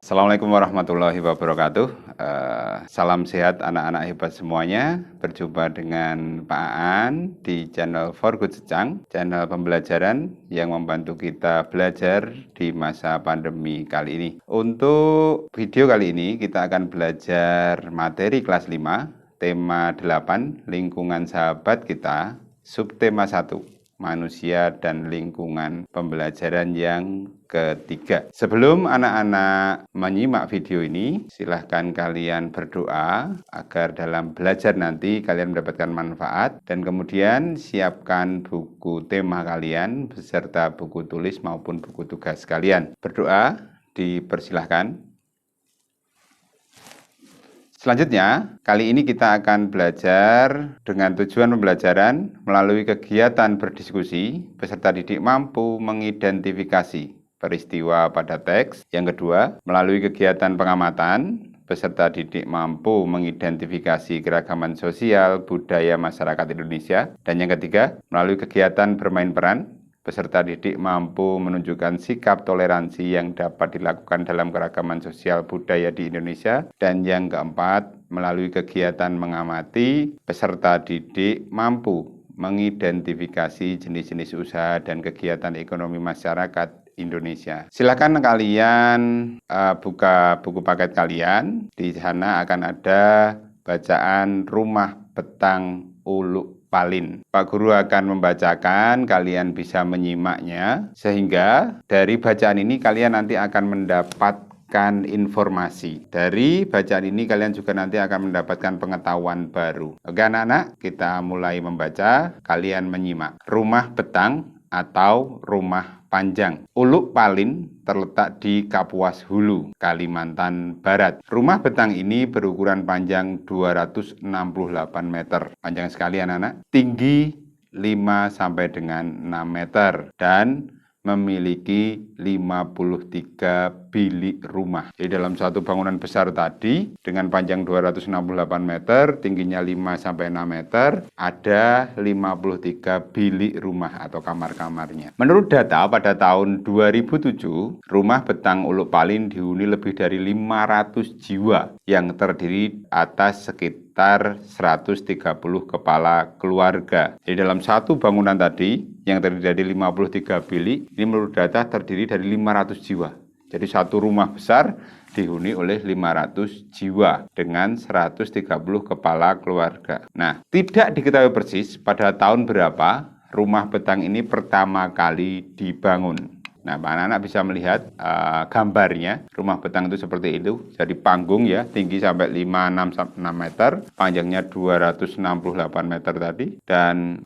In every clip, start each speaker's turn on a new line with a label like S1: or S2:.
S1: Assalamualaikum warahmatullahi wabarakatuh. Salam sehat anak-anak hebat semuanya. Berjumpa dengan Pak Aan di channel For Good Secang, channel pembelajaran yang membantu kita belajar di masa pandemi kali ini. Untuk video kali ini kita akan belajar materi kelas 5, tema 8, lingkungan sahabat kita, subtema 1. Manusia dan lingkungan, pembelajaran yang ketiga. Sebelum anak-anak menyimak video ini, silahkan kalian berdoa agar dalam belajar nanti kalian mendapatkan manfaat, dan kemudian siapkan buku tema kalian beserta buku tulis maupun buku tugas kalian. Berdoa dipersilahkan. Selanjutnya, kali ini kita akan belajar dengan tujuan pembelajaran melalui kegiatan berdiskusi, peserta didik mampu mengidentifikasi peristiwa pada teks. Yang kedua, melalui kegiatan pengamatan, peserta didik mampu mengidentifikasi keragaman sosial budaya masyarakat Indonesia. Dan yang ketiga, melalui kegiatan bermain peran, peserta didik mampu menunjukkan sikap toleransi yang dapat dilakukan dalam keragaman sosial budaya di Indonesia. Dan yang keempat, melalui kegiatan mengamati, peserta didik mampu mengidentifikasi jenis-jenis usaha dan kegiatan ekonomi masyarakat Indonesia. Silakan kalian buka buku paket kalian. Di sana akan ada bacaan Rumah Betang Uluk Palin. Pak Guru akan membacakan, kalian bisa menyimaknya, sehingga dari bacaan ini kalian nanti akan mendapatkan informasi. Dari bacaan ini kalian juga nanti akan mendapatkan pengetahuan baru. Oke anak-anak, kita mulai membaca, kalian menyimak. Rumah Betang atau Rumah Panjang. Uluk Palin terletak di Kapuas Hulu, Kalimantan Barat. Rumah betang ini berukuran panjang 268 meter. Panjang sekali anak-anak. Tinggi 5 sampai dengan 6 meter dan memiliki 53 bilik rumah. Jadi dalam satu bangunan besar tadi dengan panjang 268 meter, tingginya 5 sampai 6 meter, ada 53 bilik rumah atau kamar-kamarnya. Menurut data pada tahun 2007, Rumah Betang Uluk Palin dihuni lebih dari 500 jiwa yang terdiri atas sekitar 130 kepala keluarga. Jadi dalam satu bangunan tadi yang terdiri dari 53 bilik, ini menurut data terdiri dari 500 jiwa. Jadi satu rumah besar dihuni oleh 500 jiwa dengan 130 kepala keluarga. Nah, tidak diketahui persis pada tahun berapa rumah betang ini pertama kali dibangun. Nah, anak-anak bisa melihat gambarnya. Rumah betang itu seperti itu. Jadi panggung ya, tinggi sampai 5-6 meter, panjangnya 268 meter tadi, dan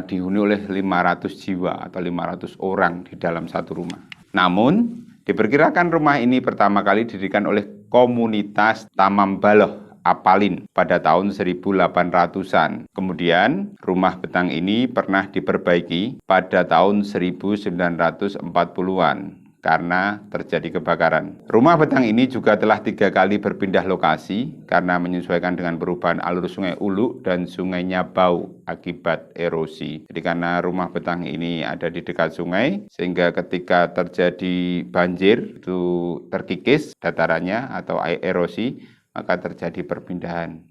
S1: dihuni oleh 500 jiwa atau 500 orang di dalam satu rumah. Namun, diperkirakan rumah ini pertama kali didirikan oleh komunitas Tamambaloh Apalin pada tahun 1800-an. Kemudian rumah betang ini pernah diperbaiki pada tahun 1940-an karena terjadi kebakaran. Rumah betang ini juga telah 3 kali berpindah lokasi karena menyesuaikan dengan perubahan alur sungai Uluk dan sungai Nyabau akibat erosi. Jadi karena rumah betang ini ada di dekat sungai, sehingga ketika terjadi banjir itu terkikis datarannya atau erosi, maka terjadi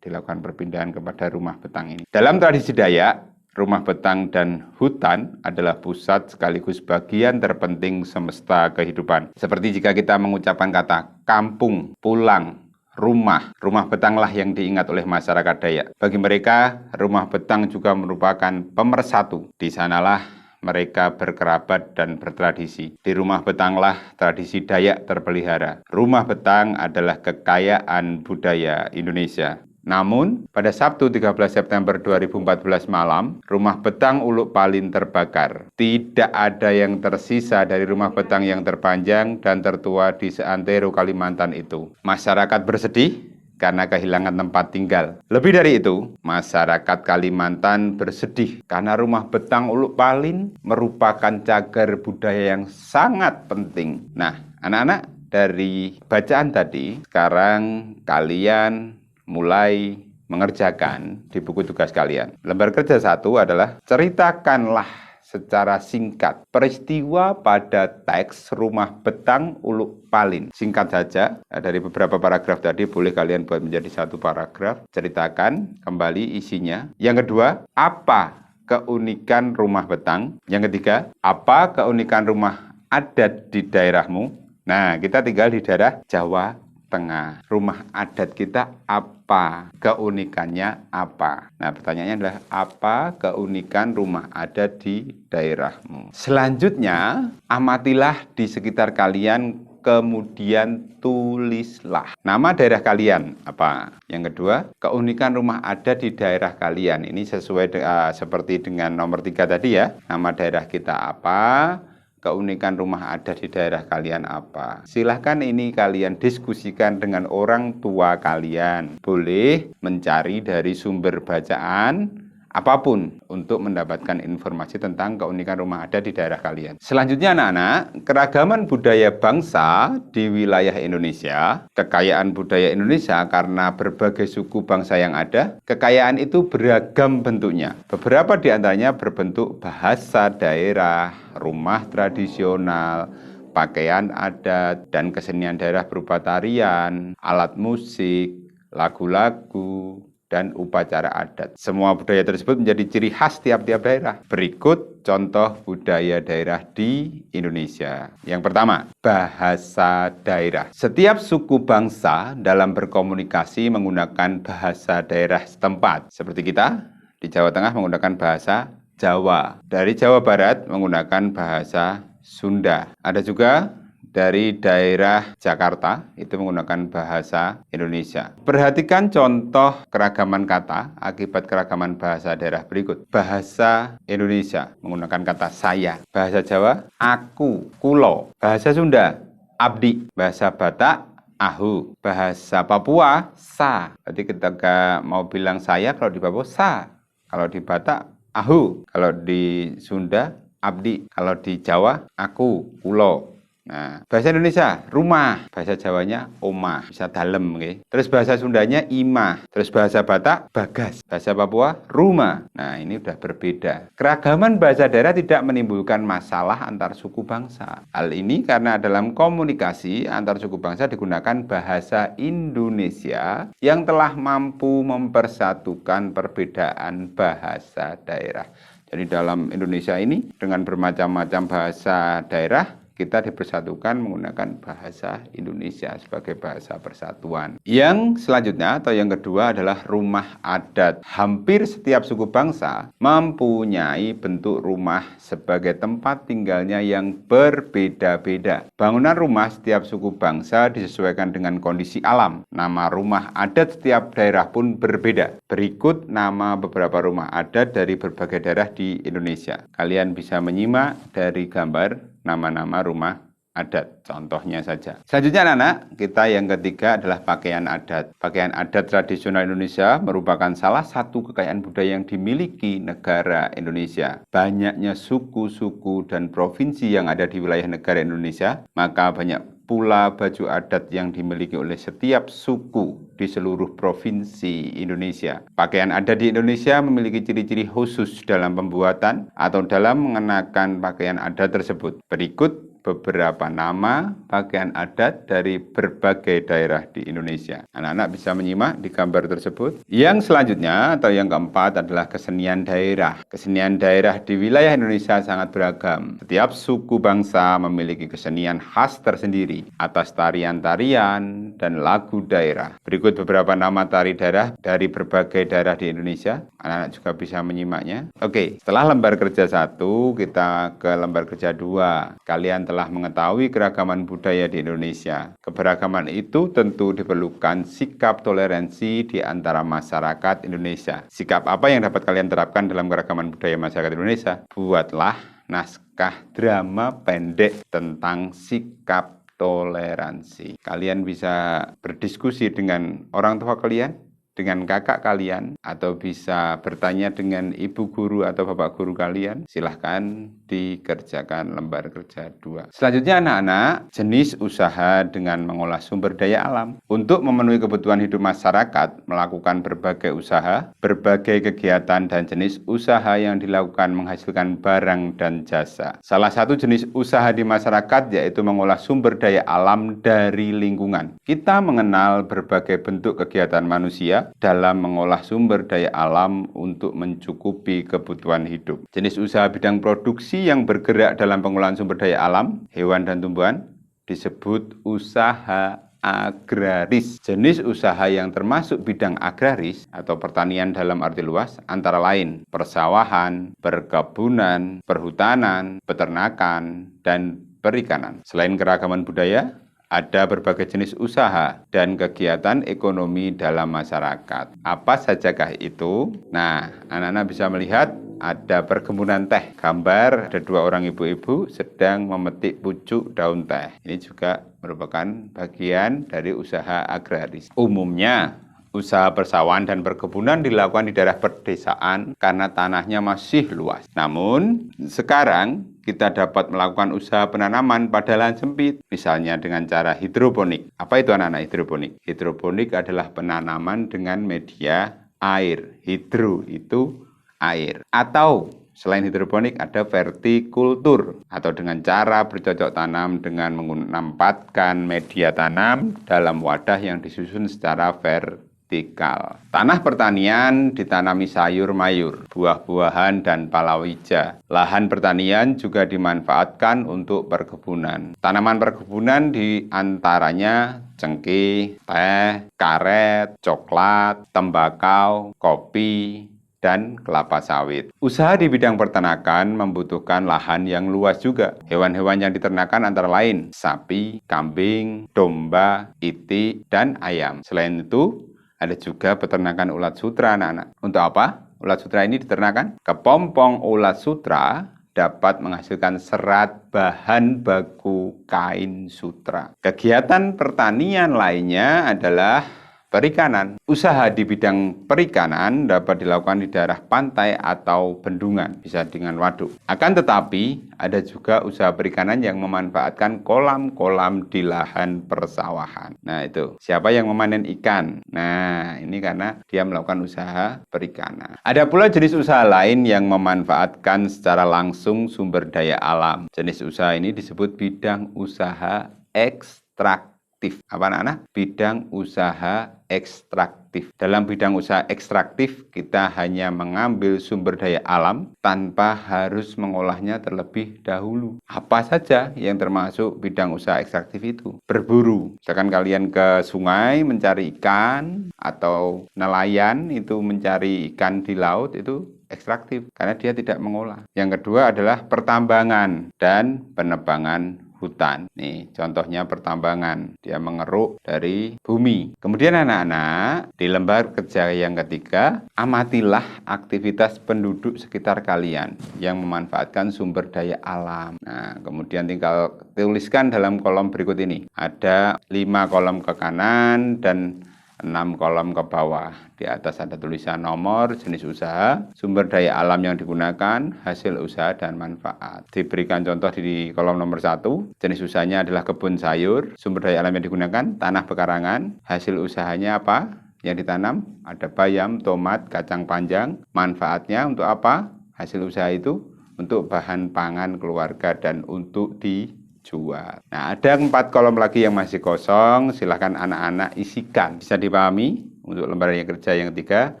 S1: dilakukan perpindahan kepada rumah betang ini. Dalam tradisi Dayak, rumah betang dan hutan adalah pusat sekaligus bagian terpenting semesta kehidupan. Seperti jika kita mengucapkan kata kampung, pulang, rumah betanglah yang diingat oleh masyarakat Dayak. Bagi mereka, rumah betang juga merupakan pemersatu. Di sanalah mereka berkerabat dan bertradisi. Di rumah betanglah tradisi Dayak terpelihara. Rumah betang adalah kekayaan budaya Indonesia. Namun, pada Sabtu 13 September 2014 malam, rumah betang Uluk Palin terbakar. Tidak ada yang tersisa dari rumah betang yang terpanjang dan tertua di seantero Kalimantan itu. Masyarakat bersedih karena kehilangan tempat tinggal. Lebih dari itu, masyarakat Kalimantan bersedih karena rumah betang Uluk Palin merupakan cagar budaya yang sangat penting. Nah, anak-anak, dari bacaan tadi, sekarang kalian mulai mengerjakan di buku tugas kalian. Lembar kerja 1 adalah ceritakanlah secara singkat. Peristiwa pada teks Rumah Betang Uluk Palin. Singkat saja, dari beberapa paragraf tadi boleh kalian buat menjadi satu paragraf. Ceritakan kembali isinya. Yang kedua, apa keunikan rumah betang? Yang ketiga, apa keunikan rumah adat di daerahmu? Nah, kita tinggal di daerah Jawa Tengah. Rumah adat kita apa? Keunikannya apa? Nah, pertanyaannya adalah apa keunikan rumah adat di daerahmu? Selanjutnya, amatilah di sekitar kalian, kemudian tulislah nama daerah kalian apa. Yang kedua, keunikan rumah adat di daerah kalian. Ini sesuai seperti dengan nomor 3 tadi ya. Nama daerah kita apa? Keunikan rumah adat di daerah kalian apa? Silahkan ini kalian diskusikan dengan orang tua kalian. Boleh mencari dari sumber bacaan apapun untuk mendapatkan informasi tentang keunikan rumah adat di daerah kalian. Selanjutnya anak-anak, keragaman budaya bangsa di wilayah Indonesia, kekayaan budaya Indonesia karena berbagai suku bangsa yang ada, kekayaan itu beragam bentuknya. Beberapa di antaranya berbentuk bahasa daerah, rumah tradisional, pakaian adat, dan kesenian daerah berupa tarian, alat musik, lagu-lagu, dan upacara adat. Semua budaya tersebut menjadi ciri khas tiap-tiap daerah. Berikut contoh budaya daerah di Indonesia. Yang pertama, bahasa daerah. Setiap suku bangsa dalam berkomunikasi menggunakan bahasa daerah setempat. Seperti kita di Jawa Tengah menggunakan bahasa Jawa. Dari Jawa Barat menggunakan bahasa Sunda. Ada juga dari daerah Jakarta itu menggunakan bahasa Indonesia. Perhatikan contoh keragaman kata akibat keragaman bahasa daerah berikut. Bahasa Indonesia menggunakan kata saya. Bahasa Jawa, aku, kulo. Bahasa Sunda, abdi. Bahasa Batak, ahu. Bahasa Papua, sa. Jadi ketika mau bilang saya, kalau di Papua, sa. Kalau di Batak, ahu. Kalau di Sunda, abdi. Kalau di Jawa, aku, kulo. Nah, bahasa Indonesia, rumah. Bahasa Jawanya, omah. Bisa dalem, okay? Terus bahasa Sundanya, imah. Terus bahasa Batak, bagas. Bahasa Papua, rumah. Nah, ini udah berbeda. Keragaman bahasa daerah tidak menimbulkan masalah antar suku bangsa. Hal ini karena dalam komunikasi antar suku bangsa digunakan bahasa Indonesia yang telah mampu mempersatukan perbedaan bahasa daerah. Jadi dalam Indonesia ini, dengan bermacam-macam bahasa daerah, kita dipersatukan menggunakan bahasa Indonesia sebagai bahasa persatuan. Yang selanjutnya atau yang kedua adalah rumah adat. Hampir setiap suku bangsa mempunyai bentuk rumah sebagai tempat tinggalnya yang berbeda-beda. Bangunan rumah setiap suku bangsa disesuaikan dengan kondisi alam. Nama rumah adat setiap daerah pun berbeda. Berikut nama beberapa rumah adat dari berbagai daerah di Indonesia. Kalian bisa menyimak dari gambar nama-nama rumah adat, contohnya saja. Selanjutnya anak-anak, kita yang ketiga adalah pakaian adat. Pakaian adat tradisional Indonesia merupakan salah satu kekayaan budaya yang dimiliki negara Indonesia. Banyaknya suku-suku dan provinsi yang ada di wilayah negara Indonesia, maka banyak pula baju adat yang dimiliki oleh setiap suku di seluruh provinsi Indonesia. Pakaian adat di Indonesia memiliki ciri-ciri khusus dalam pembuatan atau dalam mengenakan pakaian adat tersebut. Berikut beberapa nama pakaian adat dari berbagai daerah di Indonesia. Anak-anak bisa menyimak di gambar tersebut. Yang selanjutnya atau yang keempat adalah kesenian daerah. Kesenian daerah di wilayah Indonesia sangat beragam. Setiap suku bangsa memiliki kesenian khas tersendiri atas tarian-tarian dan lagu daerah. Berikut beberapa nama tari daerah dari berbagai daerah di Indonesia. Anak-anak juga bisa menyimaknya. Oke, setelah lembar kerja 1, kita ke lembar kerja 2. Kalian telah mengetahui keragaman budaya di Indonesia. Keberagaman itu tentu diperlukan sikap toleransi di antara masyarakat Indonesia. Sikap apa yang dapat kalian terapkan dalam keragaman budaya masyarakat Indonesia? Buatlah naskah drama pendek tentang sikap toleransi. Kalian bisa berdiskusi dengan orang tua kalian, dengan kakak kalian atau bisa bertanya dengan ibu guru atau bapak guru kalian, silahkan dikerjakan lembar kerja 2. Selanjutnya anak-anak, jenis usaha dengan mengolah sumber daya alam. Untuk memenuhi kebutuhan hidup masyarakat, melakukan berbagai usaha, berbagai kegiatan dan jenis usaha yang dilakukan menghasilkan barang dan jasa. Salah satu jenis usaha di masyarakat yaitu mengolah sumber daya alam dari lingkungan. Kita mengenal berbagai bentuk kegiatan manusia dalam mengolah sumber daya alam untuk mencukupi kebutuhan hidup. Jenis usaha bidang produksi yang bergerak dalam pengolahan sumber daya alam, hewan dan tumbuhan, disebut usaha agraris. Jenis usaha yang termasuk bidang agraris atau pertanian dalam arti luas antara lain persawahan, perkebunan, perhutanan, peternakan, dan perikanan. Selain keragaman budaya, ada berbagai jenis usaha dan kegiatan ekonomi dalam masyarakat. Apa sajakah itu? Nah, anak-anak bisa melihat ada perkebunan teh. Gambar ada 2 orang ibu-ibu sedang memetik pucuk daun teh. Ini juga merupakan bagian dari usaha agraris. Umumnya, usaha persawahan dan perkebunan dilakukan di daerah pedesaan karena tanahnya masih luas. Namun, sekarang kita dapat melakukan usaha penanaman pada lahan sempit, misalnya dengan cara hidroponik. Apa itu anak-anak hidroponik? Hidroponik adalah penanaman dengan media air. Hidro itu air. Atau selain hidroponik ada vertikultur atau dengan cara bercocok tanam dengan menempatkan media tanam dalam wadah yang disusun secara vertikal. Tanah pertanian ditanami sayur mayur, buah-buahan, dan palawija. Lahan pertanian juga dimanfaatkan untuk perkebunan. Tanaman perkebunan diantaranya cengkeh, teh, karet, coklat, tembakau, kopi, dan kelapa sawit. Usaha di bidang peternakan membutuhkan lahan yang luas juga. Hewan-hewan yang diternakan antara lain sapi, kambing, domba, itik, dan ayam. Selain itu, ada juga peternakan ulat sutra, anak-anak. Untuk apa? Ulat sutra ini diternakan? Kepompong ulat sutra dapat menghasilkan serat bahan baku kain sutra. Kegiatan pertanian lainnya adalah perikanan. Usaha di bidang perikanan dapat dilakukan di daerah pantai atau bendungan, bisa dengan waduk. Akan tetapi, ada juga usaha perikanan yang memanfaatkan kolam-kolam di lahan persawahan. Nah, itu. Siapa yang memanen ikan? Nah, ini karena dia melakukan usaha perikanan. Ada pula jenis usaha lain yang memanfaatkan secara langsung sumber daya alam. Jenis usaha ini disebut bidang usaha ekstraktif. Apa anak-anak? Bidang usaha ekstraktif. Dalam bidang usaha ekstraktif, kita hanya mengambil sumber daya alam tanpa harus mengolahnya terlebih dahulu. Apa saja yang termasuk bidang usaha ekstraktif itu? Berburu. Misalkan kalian ke sungai mencari ikan atau nelayan itu mencari ikan di laut itu ekstraktif karena dia tidak mengolah. Yang kedua adalah pertambangan dan penebangan hutan. Nih, contohnya pertambangan. Dia mengeruk dari bumi. Kemudian anak-anak, di lembar kerja yang ketiga, amatilah aktivitas penduduk sekitar kalian yang memanfaatkan sumber daya alam. Nah, kemudian tinggal tuliskan dalam kolom berikut ini. Ada 5 kolom ke kanan dan 6 kolom ke bawah. Di atas ada tulisan nomor, jenis usaha, sumber daya alam yang digunakan, hasil usaha, dan manfaat. Diberikan contoh di kolom nomor 1, jenis usahanya adalah kebun sayur, sumber daya alam yang digunakan, tanah pekarangan, hasil usahanya apa? Yang ditanam, ada bayam, tomat, kacang panjang. Manfaatnya untuk apa? Hasil usaha itu untuk bahan pangan keluarga dan untuk dijual. Nah, ada 4 kolom lagi yang masih kosong, silahkan anak-anak isikan. Bisa dipahami? Untuk lembaran yang kerja yang ketiga,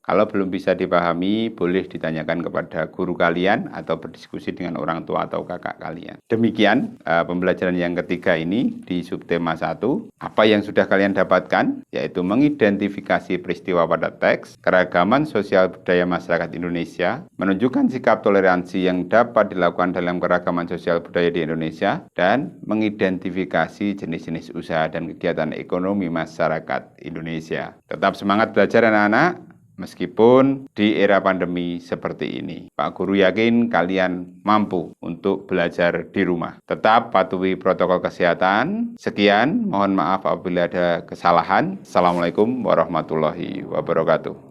S1: kalau belum bisa dipahami, boleh ditanyakan kepada guru kalian atau berdiskusi dengan orang tua atau kakak kalian. Demikian pembelajaran yang ketiga ini di subtema 1. Apa yang sudah kalian dapatkan, yaitu mengidentifikasi peristiwa pada teks, keragaman sosial budaya masyarakat Indonesia, menunjukkan sikap toleransi yang dapat dilakukan dalam keragaman sosial budaya di Indonesia, dan mengidentifikasi jenis-jenis usaha dan kegiatan ekonomi masyarakat Indonesia. Tetap semangat belajar anak-anak, meskipun di era pandemi seperti ini. Pak Guru yakin kalian mampu untuk belajar di rumah. Tetap patuhi protokol kesehatan. Sekian, mohon maaf apabila ada kesalahan. Assalamualaikum warahmatullahi wabarakatuh.